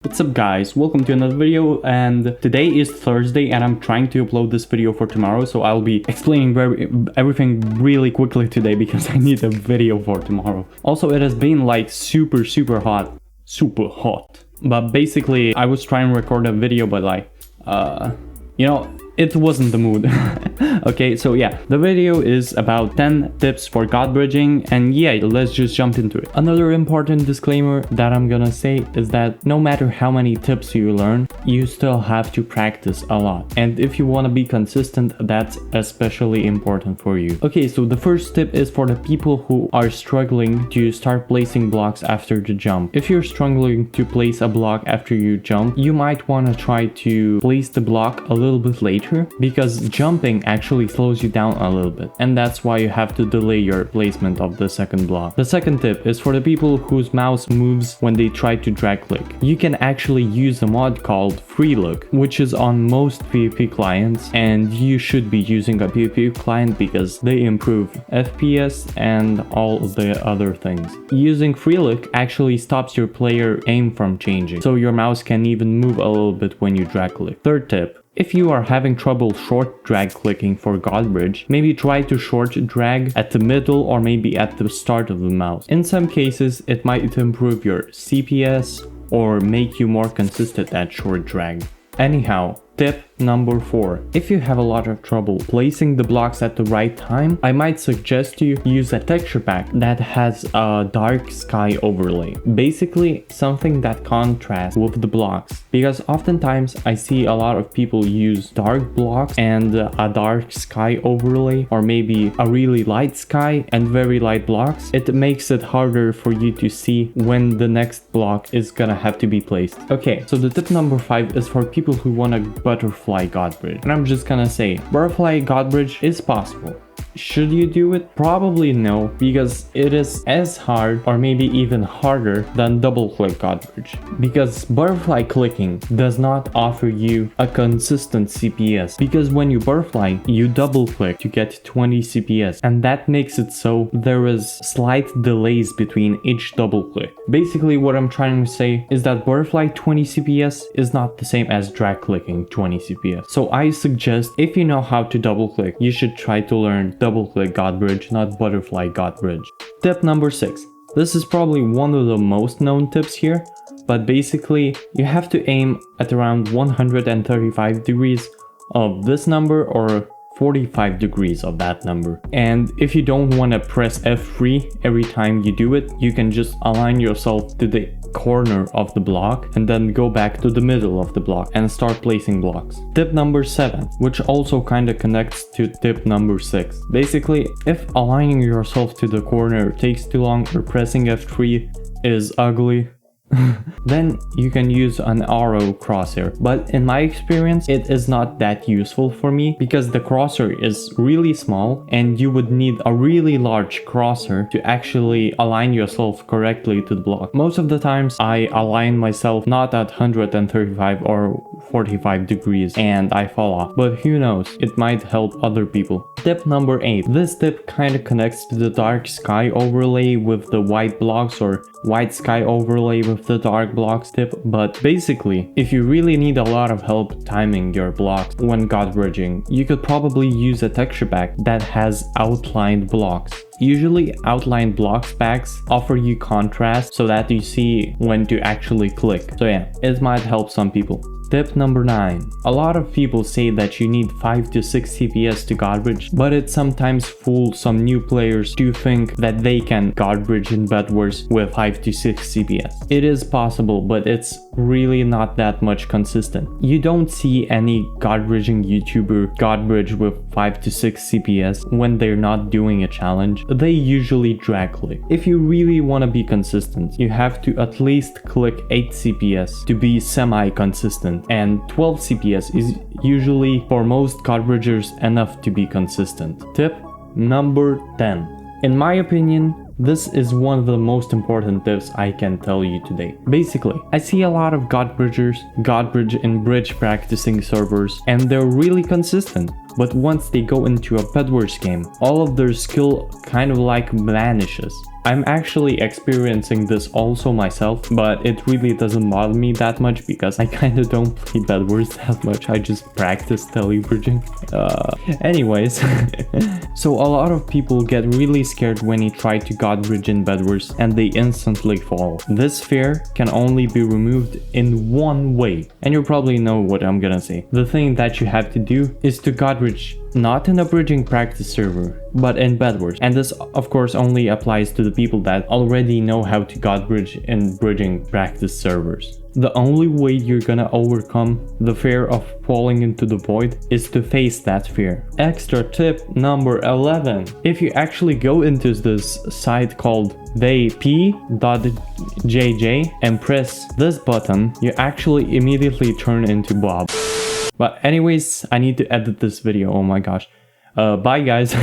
What's up guys, welcome to another video, and today is Thursday and I'm trying to upload this video for tomorrow, so I'll be explaining everything really quickly today because I need a video for tomorrow. Also, it has been like super hot, but basically I was trying to record a video, but like it wasn't the mood. Okay, so yeah, the video is about 10 tips for god bridging, and yeah, let's just jump into it. Another important disclaimer that I'm gonna say is that no matter how many tips you learn, you still have to practice a lot. And if you want to be consistent, that's especially important for you. Okay, so the first tip is for the people who are struggling to start placing blocks after the jump. If you're struggling to place a block after you jump, you might want to try to place the block a little bit later, because jumping actually slows you down a little bit, and that's why you have to delay your placement of the second block. The second tip is for the people whose mouse moves when they try to drag click. You can actually use a mod called free look, which is on most PvP clients, and you should be using a PvP client because they improve FPS and all the other things. Using free look actually stops your player aim from changing, so your mouse can even move a little bit when you drag click. Third tip: if you are having trouble short drag clicking for Godbridge, maybe try to short drag at the middle or maybe at the start of the mouse. In some cases, it might improve your CPS or make you more consistent at short drag. Anyhow, tip number 4. If you have a lot of trouble placing the blocks at the right time, I might suggest you use a texture pack that has a dark sky overlay. Basically, something that contrasts with the blocks. Because oftentimes I see a lot of people use dark blocks and a dark sky overlay, or maybe a really light sky and very light blocks. It makes it harder for you to see when the next block is gonna have to be placed. Okay, so the tip number 5 is for people who want to butterfly Godbridge. And I'm just gonna say, butterfly Godbridge is possible. Should you do it? Probably no, because it is as hard or maybe even harder than double click Godbridge. Because butterfly clicking does not offer you a consistent CPS, because when you butterfly, you double click to get 20 CPS, and that makes it so there is slight delays between each double click. Basically, what I'm trying to say is that butterfly 20 CPS is not the same as drag clicking 20 CPS. So I suggest, if you know how to double click, you should try to learn double click Godbridge, not butterfly Godbridge. Tip number 6. This is probably one of the most known tips here, but basically you have to aim at around 135 degrees of this number or 45 degrees of that number. And if you don't want to press F3 every time you do it, you can just align yourself to the corner of the block and then go back to the middle of the block and start placing blocks. Tip number 7, which also kind of connects to tip number 6. Basically, if aligning yourself to the corner takes too long or pressing F3 is ugly, then you can use an arrow crosshair, but in my experience it is not that useful for me because the crosshair is really small and you would need a really large crosshair to actually align yourself correctly to the block. Most of the times I align myself not at 135 or 45 degrees and I fall off, but who knows, it might help other people. Tip number 8. This tip kind of connects to the dark sky overlay with the white blocks or white sky overlay with the dark blocks tip, but basically, if you really need a lot of help timing your blocks when god bridging, you could probably use a texture pack that has outlined blocks. Usually outlined blocks packs offer you contrast so that you see when to actually click. So yeah, it might help some people. Tip number 9. A lot of people say that you need 5 to 6 CPS to Godbridge, but it sometimes fools some new players to think that they can Godbridge in Bedwars with 5 to 6 CPS. It is possible, but it's really not that much consistent. You don't see any Godbridging YouTuber Godbridge with 5 to 6 CPS when they're not doing a challenge. They usually drag click. If you really want to be consistent, you have to at least click 8 CPS to be semi-consistent. And 12 CPS is usually for most Godbridgers enough to be consistent. Tip number 10. In my opinion, this is one of the most important tips I can tell you today. Basically, I see a lot of Godbridgers Godbridge in bridge practicing servers, and they're really consistent. But once they go into a Bedwars game, all of their skill kind of like vanishes. I'm actually experiencing this also myself, but it really doesn't bother me that much because I kinda don't play Bedwars that much. I just practice televerging. Anyways, so a lot of people get really scared when you try to Godbridge in Bedwars and they instantly fall. This fear can only be removed in one way, and you probably know what I'm gonna say. The thing that you have to do is to Godbridge not in a bridging practice server, but in Bedwars. And this of course only applies to the people that already know how to Godbridge in bridging practice servers. The only way you're gonna overcome the fear of falling into the void is to face that fear. Extra tip number 11. If you actually go into this site called theyp.jj and press this button, you actually immediately turn into Bob. But anyways, I need to edit this video, oh my gosh. Bye guys.